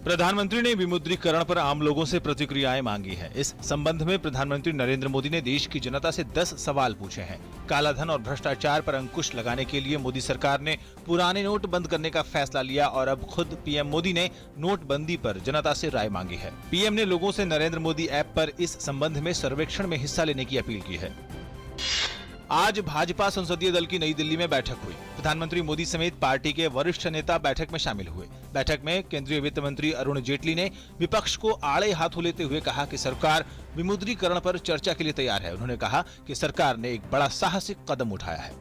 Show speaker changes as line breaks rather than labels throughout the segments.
प्रधानमंत्री ने विमुद्रीकरण पर आम लोगों से प्रतिक्रियाएं मांगी हैं। इस संबंध में प्रधानमंत्री नरेंद्र मोदी ने देश की जनता से 10 सवाल पूछे हैं। कालाधन और भ्रष्टाचार पर अंकुश लगाने के लिए मोदी सरकार ने पुराने नोट बंद करने का फैसला लिया और अब खुद पीएम मोदी ने नोटबंदी पर जनता से राय मांगी है। पीएम ने लोगों से नरेंद्र मोदी ऐप पर इस संबंध में सर्वेक्षण में हिस्सा लेने की अपील की है। आज भाजपा संसदीय दल की नई दिल्ली में बैठक हुई। प्रधानमंत्री मोदी समेत पार्टी के वरिष्ठ नेता बैठक में शामिल हुए। बैठक में केंद्रीय वित्त मंत्री अरुण जेटली ने विपक्ष को आड़े हाथों लेते हुए कहा कि सरकार विमुद्रीकरण पर चर्चा के लिए तैयार है। उन्होंने कहा कि सरकार ने एक बड़ा साहसिक कदम उठाया है।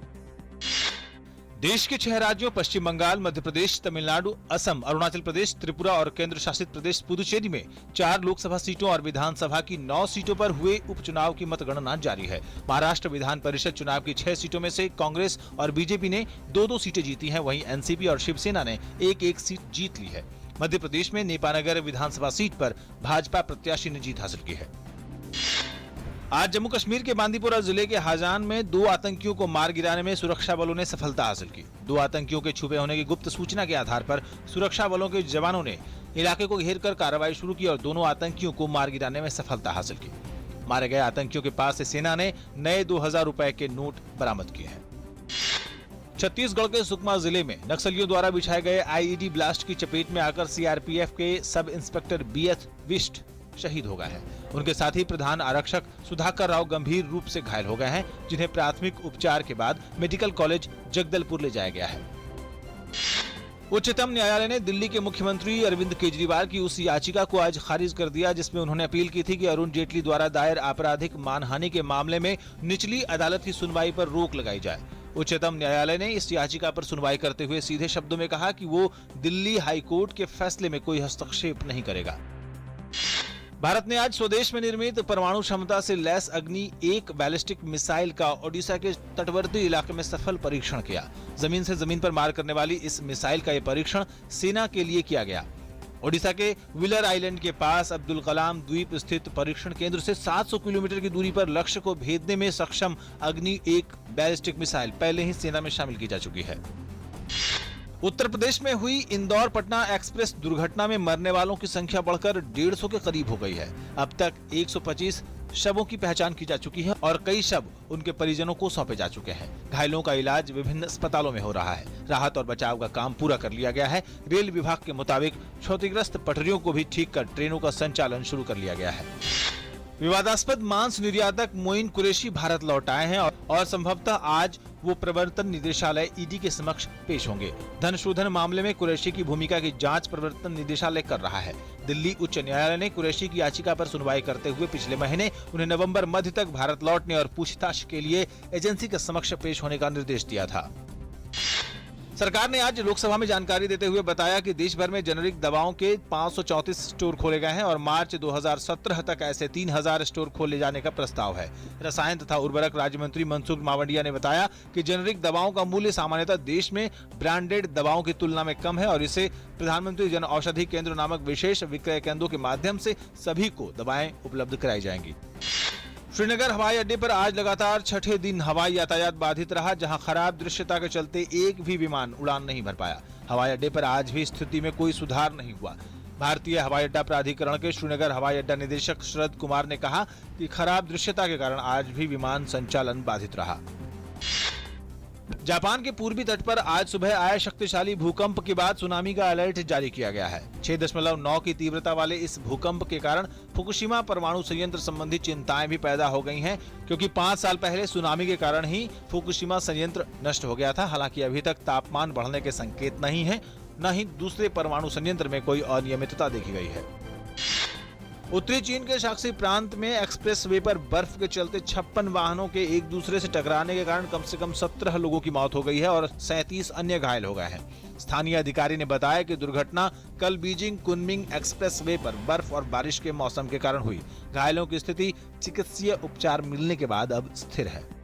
देश के 6 राज्यों पश्चिम बंगाल, मध्य प्रदेश, तमिलनाडु, असम, अरुणाचल प्रदेश, त्रिपुरा और केंद्र शासित प्रदेश पुदुचेरी में 4 लोकसभा सीटों और विधानसभा की 9 सीटों पर हुए उपचुनाव की मतगणना जारी है। महाराष्ट्र विधान परिषद चुनाव की 6 सीटों में से कांग्रेस और बीजेपी ने 2-2 सीटें जीती हैं, वहीं एनसीपी और शिवसेना ने 1-1 सीट जीत ली है। मध्य प्रदेश में नेपानगर विधानसभा सीट पर भाजपा प्रत्याशी ने जीत हासिल की है। आज जम्मू कश्मीर के बांदीपोरा जिले के हाजान में 2 आतंकियों को मार गिराने में सुरक्षा बलों ने सफलता हासिल की। 2 आतंकियों के छुपे होने की गुप्त सूचना के आधार पर सुरक्षा बलों के जवानों ने इलाके को घेर कर कार्रवाई शुरू की और दोनों आतंकियों को मार गिराने में सफलता हासिल की। मारे गए आतंकियों के पास से सेना ने नए 2000 रुपए के नोट बरामद किए हैं। छत्तीसगढ़ के सुकमा जिले में नक्सलियों द्वारा बिछाए गए आईईडी ब्लास्ट की चपेट में आकर सीआरपीएफ के सब इंस्पेक्टर बीएस विष्ट शहीद हो गए हैं। उनके साथ ही प्रधान आरक्षक सुधाकर राव गंभीर रूप से घायल हो गए हैं, जिन्हें प्राथमिक उपचार के बाद मेडिकल कॉलेज जगदलपुर ले जाया गया है। उच्चतम न्यायालय ने दिल्ली के मुख्यमंत्री अरविंद केजरीवाल की उस याचिका को आज खारिज कर दिया जिसमें उन्होंने अपील की थी कि अरुण जेटली द्वारा दायर आपराधिक मानहानि के मामले में निचली अदालत की सुनवाई पर रोक लगाई जाए। उच्चतम न्यायालय ने इस याचिका पर सुनवाई करते हुए सीधे शब्दों में कहा कि वो दिल्ली हाईकोर्ट के फैसले में कोई हस्तक्षेप नहीं करेगा। भारत ने आज स्वदेश में निर्मित परमाणु क्षमता से लैस अग्नि 1 बैलिस्टिक मिसाइल का ओडिशा के तटवर्ती इलाके में सफल परीक्षण किया। जमीन से जमीन पर मार करने वाली इस मिसाइल का यह परीक्षण सेना के लिए किया गया। ओडिशा के व्हीलर आइलैंड के पास अब्दुल कलाम द्वीप स्थित परीक्षण केंद्र से 700 किलोमीटर की दूरी पर लक्ष्य को भेदने में सक्षम अग्नि 1 बैलिस्टिक मिसाइल पहले ही सेना में शामिल की जा चुकी है। उत्तर प्रदेश में हुई इंदौर पटना एक्सप्रेस दुर्घटना में मरने वालों की संख्या बढ़कर 150 के करीब हो गई है। अब तक 125 शवों की पहचान की जा चुकी है और कई शव उनके परिजनों को सौंपे जा चुके हैं। घायलों का इलाज विभिन्न अस्पतालों में हो रहा है। राहत और बचाव का काम पूरा कर लिया गया है। रेल विभाग के मुताबिक क्षतिग्रस्त पटरियों को भी ठीक कर ट्रेनों का संचालन शुरू कर लिया गया है। विवादास्पद मांस निर्यातक मोइन कुरैशी भारत लौट आए हैं और संभवतः आज वो प्रवर्तन निदेशालय ईडी के समक्ष पेश होंगे। धन शोधन मामले में कुरैशी की भूमिका की जांच प्रवर्तन निदेशालय कर रहा है। दिल्ली उच्च न्यायालय ने कुरैशी की याचिका पर सुनवाई करते हुए पिछले महीने उन्हें नवंबर मध्य तक भारत लौटने और पूछताछ के लिए एजेंसी के समक्ष पेश होने का निर्देश दिया था। सरकार ने आज लोकसभा में जानकारी देते हुए बताया कि देश भर में जेनेरिक दवाओं के 534 स्टोर खोले गए हैं और मार्च 2017 तक ऐसे 3000 स्टोर खोले जाने का प्रस्ताव है। रसायन तथा उर्वरक राज्य मंत्री मनसुख मांडविया ने बताया कि जेनेरिक दवाओं का मूल्य सामान्यतः देश में ब्रांडेड दवाओं की तुलना में कम है और इसे प्रधानमंत्री जन औषधि केंद्र नामक विशेष विक्रय केंद्रों के माध्यम से सभी को दवाएं उपलब्ध कराई जाएंगी। श्रीनगर हवाई अड्डे पर आज लगातार 6ठे दिन हवाई यातायात बाधित रहा, जहां खराब दृश्यता के चलते एक भी विमान उड़ान नहीं भर पाया। हवाई अड्डे पर आज भी स्थिति में कोई सुधार नहीं हुआ। भारतीय हवाई अड्डा प्राधिकरण के श्रीनगर हवाई अड्डा निदेशक शरद कुमार ने कहा कि खराब दृश्यता के कारण आज भी विमान संचालन बाधित रहा। जापान के पूर्वी तट पर आज सुबह आए शक्तिशाली भूकंप के बाद सुनामी का अलर्ट जारी किया गया है। 6.9 की तीव्रता वाले इस भूकंप के कारण फुकुशिमा परमाणु संयंत्र संबंधी चिंताएं भी पैदा हो गई हैं, क्योंकि 5 साल पहले सुनामी के कारण ही फुकुशिमा संयंत्र नष्ट हो गया था। हालांकि अभी तक तापमान बढ़ने के संकेत नहीं है, न ही दूसरे परमाणु संयंत्र में कोई अनियमितता देखी गई है। उत्तरी चीन के शाक्सी प्रांत में एक्सप्रेस वे पर बर्फ के चलते 56 वाहनों के एक दूसरे से टकराने के कारण कम से कम 17 लोगों की मौत हो गई है और 37 अन्य घायल हो गए हैं। स्थानीय अधिकारी ने बताया कि दुर्घटना कल बीजिंग कुनमिंग एक्सप्रेस वे पर बर्फ और बारिश के मौसम के कारण हुई। घायलों की स्थिति चिकित्सीय उपचार मिलने के बाद अब स्थिर है।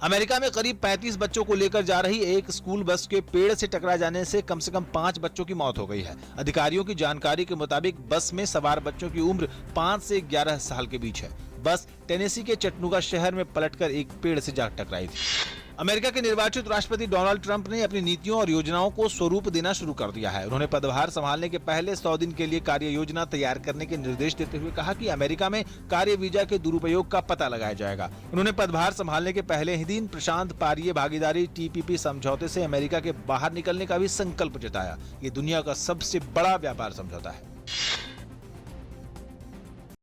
अमेरिका में करीब 35 बच्चों को लेकर जा रही एक स्कूल बस के पेड़ से टकरा जाने से कम 5 बच्चों की मौत हो गई है। अधिकारियों की जानकारी के मुताबिक बस में सवार बच्चों की उम्र 5 से 11 साल के बीच है। बस टेनेसी के चटनुगा शहर में पलटकर एक पेड़ से जा टकराई थी। अमेरिका के निर्वाचित राष्ट्रपति डोनाल्ड ट्रंप ने अपनी नीतियों और योजनाओं को स्वरूप देना शुरू कर दिया है। उन्होंने पदभार संभालने के पहले 100 दिन के लिए कार्य योजना तैयार करने के निर्देश देते हुए कहा कि अमेरिका में कार्य वीजा के दुरुपयोग का पता लगाया जाएगा। उन्होंने पदभार संभालने के पहले ही दिन प्रशांत पारीय भागीदारी TPP समझौते से अमेरिका के बाहर निकलने का भी संकल्प जताया। ये दुनिया का सबसे बड़ा व्यापार समझौता है।